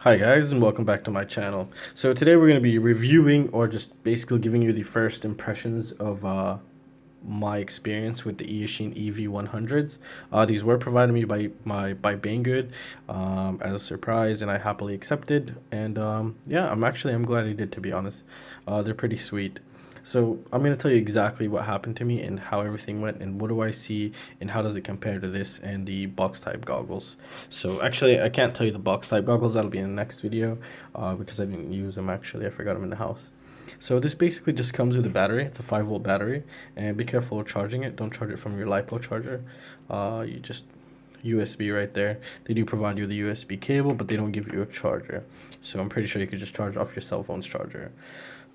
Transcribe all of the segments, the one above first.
Hi guys, and welcome back to my channel. So today we're going to be reviewing or just basically giving you the first impressions of my experience with the Eachine EV100s. These were provided me by Banggood as a surprise, and I happily accepted. And yeah, I'm glad I did, to be honest. They're pretty sweet. So I'm going to tell you exactly what happened to me and how everything went and what do I see and how does it compare to this and the box type goggles. So actually I can't tell you the box type goggles, that'll be in the next video because I didn't use them actually, I forgot them in the house. So this basically just comes with a battery. It's a 5-volt battery, and be careful of charging it. Don't charge it from your LiPo charger. You just USB right there. They do provide you the USB cable, but they don't give you a charger. So I'm pretty sure you could just charge off your cell phone's charger.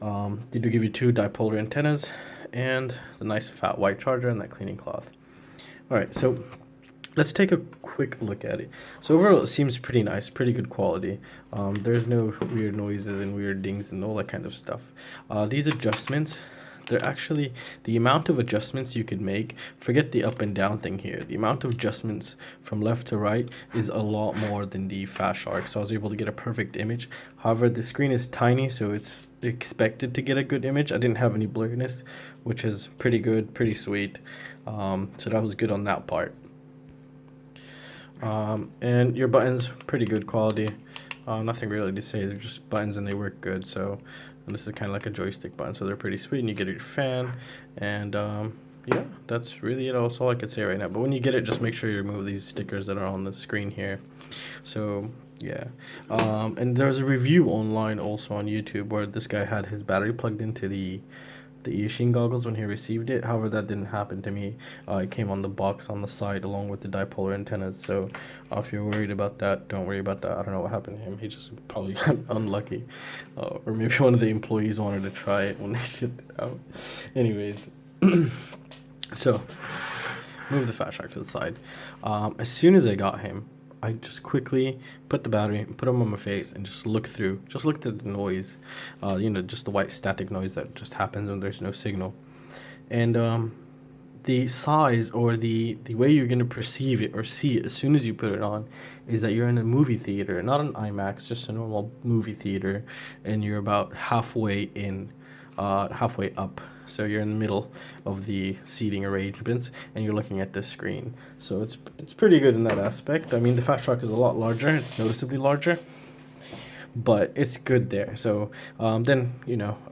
They do give you 2 dipolar antennas and the nice fat white charger and that cleaning cloth. Alright, so let's take a quick look at it. So overall it seems pretty nice, pretty good quality. There's no weird noises and weird dings and all that kind of stuff. These adjustments, they're actually, the amount of adjustments you could make, forget the up and down thing here, the amount of adjustments from left to right is a lot more than the Fatshark, so I was able to get a perfect image. However, the screen is tiny, so it's expected to get a good image. I didn't have any blurriness, which is pretty good, pretty sweet. So that was good on that part. And your buttons, pretty good quality. Nothing really to say, they're just buttons and they work good. So and this is kind of like a joystick button, so they're pretty sweet. And you get your fan, and yeah, that's really it. That's all I could say right now. But when you get it, just make sure you remove these stickers that are on the screen here. So yeah, and there's a review online also on YouTube where this guy had his battery plugged into the Eachine goggles when he received it. However, that didn't happen to me. It came on the box on the side along with the dipolar antennas. So if you're worried about that, don't worry about that. I don't know what happened to him. He just probably got unlucky. Or maybe one of the employees wanted to try it when they shipped it out. Anyways, so move the Fatshark to the side. As soon as I got him, I just quickly put the battery, put him on my face, and just looked at the noise, just the white static noise that just happens when there's no signal. And the size or the way you're going to perceive it or see it as soon as you put it on is that you're in a movie theater, not an IMAX, just a normal movie theater, and you're about halfway up. So you're in the middle of the seating arrangements and you're looking at this screen. So it's pretty good in that aspect. I mean, the Fatshark is a lot larger, it's noticeably larger, but it's good there. So then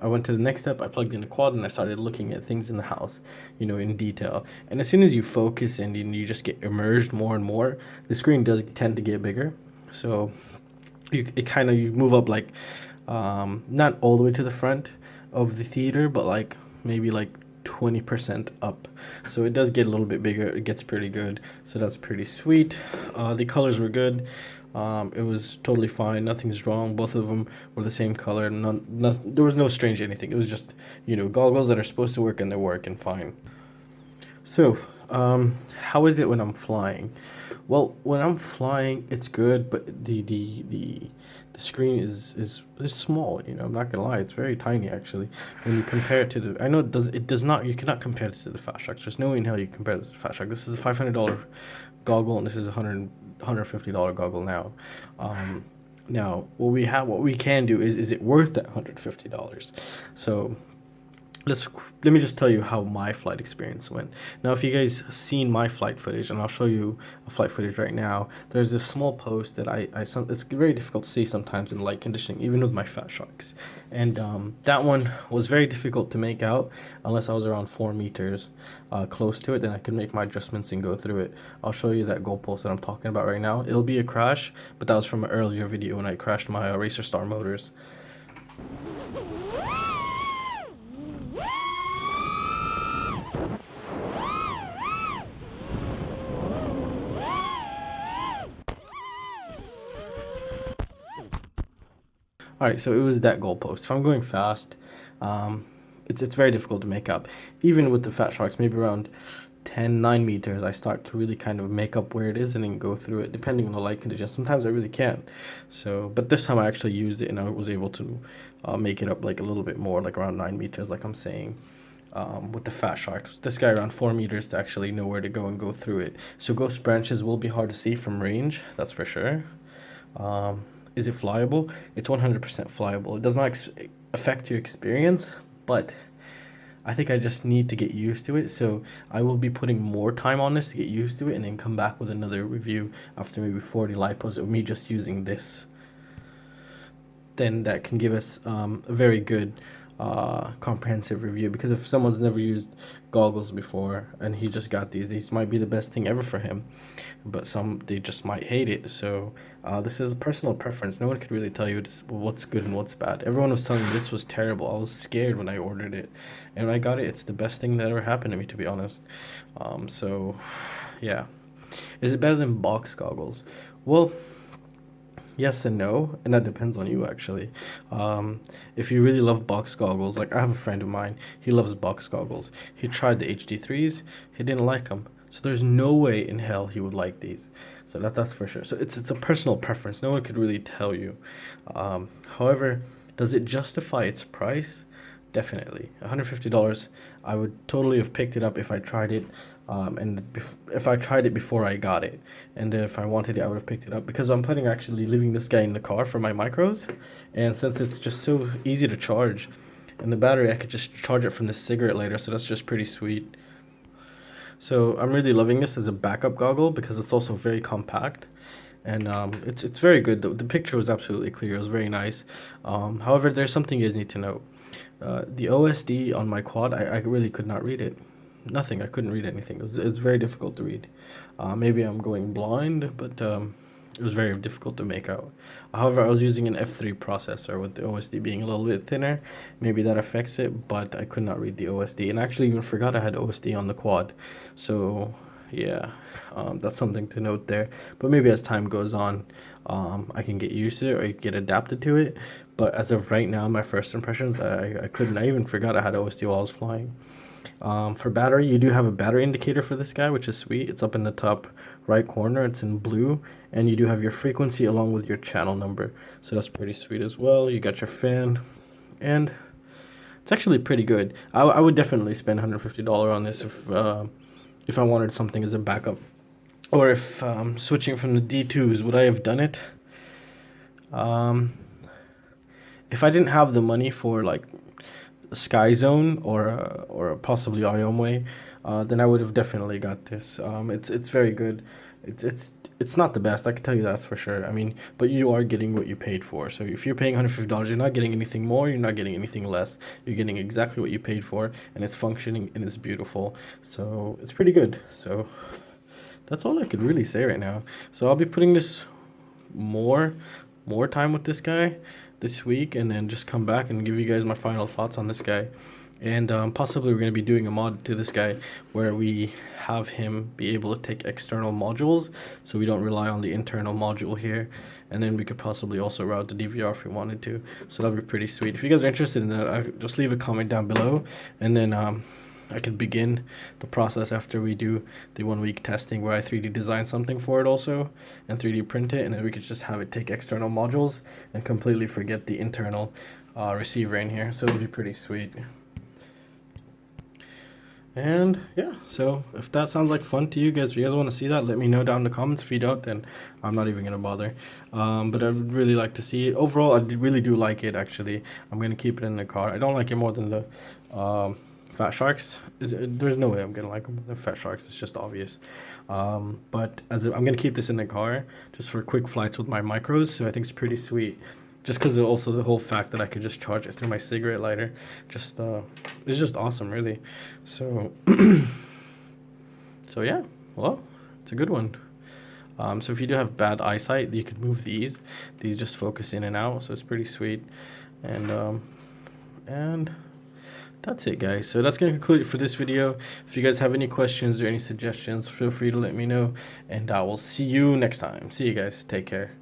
I went to the next step. I plugged in the quad and I started looking at things in the house, in detail. And as soon as you focus and you just get immersed more and more, the screen does tend to get bigger. So you move up like not all the way to the front of the theater, but like maybe like 20% up. So it does get a little bit bigger. It gets pretty good. So that's pretty sweet. The colors were good. It was totally fine. Nothing's wrong. Both of them were the same color. There was no strange anything. It was just, goggles that are supposed to work and they're working fine. So, how is it when I'm flying? Well, when I'm flying, it's good, but the screen is small. I'm not gonna lie, it's very tiny actually. When you compare it to I know it does not. You cannot compare this to the Fatshark. There's no way in hell you can compare this to the Fatshark. This is a $500 goggle, and this is a $150 goggle now. Now what we can do is it worth that $150? So let me just tell you how my flight experience went. Now, if you guys seen my flight footage, and I'll show you a flight footage right now, there's this small post that it's very difficult to see sometimes in light conditioning, even with my Fatsharks. And that one was very difficult to make out unless I was around 4 meters close to it. Then I could make my adjustments and go through it. I'll show you that goalpost that I'm talking about right now. It'll be a crash, but that was from an earlier video when I crashed my Racer Star motors. Alright, so it was that goalpost. If I'm going fast, it's very difficult to make up. Even with the Fatsharks, maybe around 9 meters, I start to really kind of make up where it is and then go through it, depending on the light conditions. Sometimes I really can't. So, but this time I actually used it and I was able to make it up like a little bit more, like around 9 meters, like I'm saying. With the Fatsharks, this guy around 4 meters to actually know where to go and go through it. So ghost branches will be hard to see from range, that's for sure. is it flyable? It's 100% flyable. It does not affect your experience, but I think I just need to get used to it. So I will be putting more time on this to get used to it, and then come back with another review after maybe 40 lipos of me just using this. Then that can give us a very good comprehensive review, because if someone's never used goggles before and he just got these might be the best thing ever for him, but some, they just might hate it. So this is a personal preference. No one could really tell you what's good and what's bad. Everyone was telling me this was terrible. I was scared when I ordered it, and when I got it, it's the best thing that ever happened to me, to be honest. So yeah. Is it better than box goggles? Well, yes and no, and that depends on you actually. If you really love box goggles, like I have a friend of mine, he loves box goggles. He tried the HD3s, he didn't like them. So there's no way in hell he would like these. So that's for sure. So it's a personal preference. No one could really tell you. However, does it justify its price? Definitely. $150. I would totally have picked it up if I tried it, and if I tried it before I got it, and if I wanted it, I would have picked it up, because I'm planning actually leaving this guy in the car for my micros, and since it's just so easy to charge, and the battery, I could just charge it from the cigarette lighter, so that's just pretty sweet. So I'm really loving this as a backup goggle because it's also very compact, and it's very good. The picture was absolutely clear. It was very nice. However, there's something you guys need to know. The OSD on my quad, I really could not read it. Nothing. I couldn't read anything. It's very difficult to read. Maybe I'm going blind, but it was very difficult to make out. However, I was using an F3 processor with the OSD being a little bit thinner. Maybe that affects it, but I could not read the OSD. And I actually even forgot I had OSD on the quad. So yeah, that's something to note there. But maybe as time goes on, I can get used to it or get adapted to it. But as of right now, my first impressions, I couldn't. I even forgot I had OSD while I was flying. For battery, you do have a battery indicator for this guy, which is sweet. It's up in the top right corner. It's in blue, and you do have your frequency along with your channel number. So that's pretty sweet as well. You got your fan, and it's actually pretty good. I would definitely spend $150 on this if I wanted something as a backup, or if switching from the D2s, would I have done it? If I didn't have the money for like Sky Zone or possibly Iomway, then I would have definitely got this. It's very good. It's not the best, I can tell you that's for sure. I mean, but you are getting what you paid for. So if you're paying $150, you're not getting anything more, you're not getting anything less. You're getting exactly what you paid for, and it's functioning and it's beautiful. So it's pretty good. So that's all I could really say right now. So I'll be putting this more time with this guy this week, and then just come back and give you guys my final thoughts on this guy. And possibly we're going to be doing a mod to this guy where we have him be able to take external modules, so we don't rely on the internal module here, and then we could possibly also route the DVR if we wanted to. So that'll be pretty sweet. If you guys are interested in that, just leave a comment down below, and then I could begin the process after we do the 1 week testing where I 3D design something for it also and 3D print it, and then we could just have it take external modules and completely forget the internal receiver in here. So it'll be pretty sweet. And yeah, so if that sounds like fun to you guys, if you guys want to see that, let me know down in the comments. If you don't, then I'm not even gonna bother. But I would really like to see it. Overall, I really do like it actually. I'm gonna keep it in the car. I don't like it more than the Fatsharks. There's no way I'm gonna like them. The Fatsharks, it's just obvious. But I'm gonna keep this in the car just for quick flights with my micros. So I think it's pretty sweet. Just because also the whole fact that I could just charge it through my cigarette lighter, it's just awesome, really. So, so yeah, well, it's a good one. So if you do have bad eyesight, you could move these. These just focus in and out, so it's pretty sweet. And that's it, guys. So that's gonna conclude it for this video. If you guys have any questions or any suggestions, feel free to let me know, and I will see you next time. See you guys. Take care.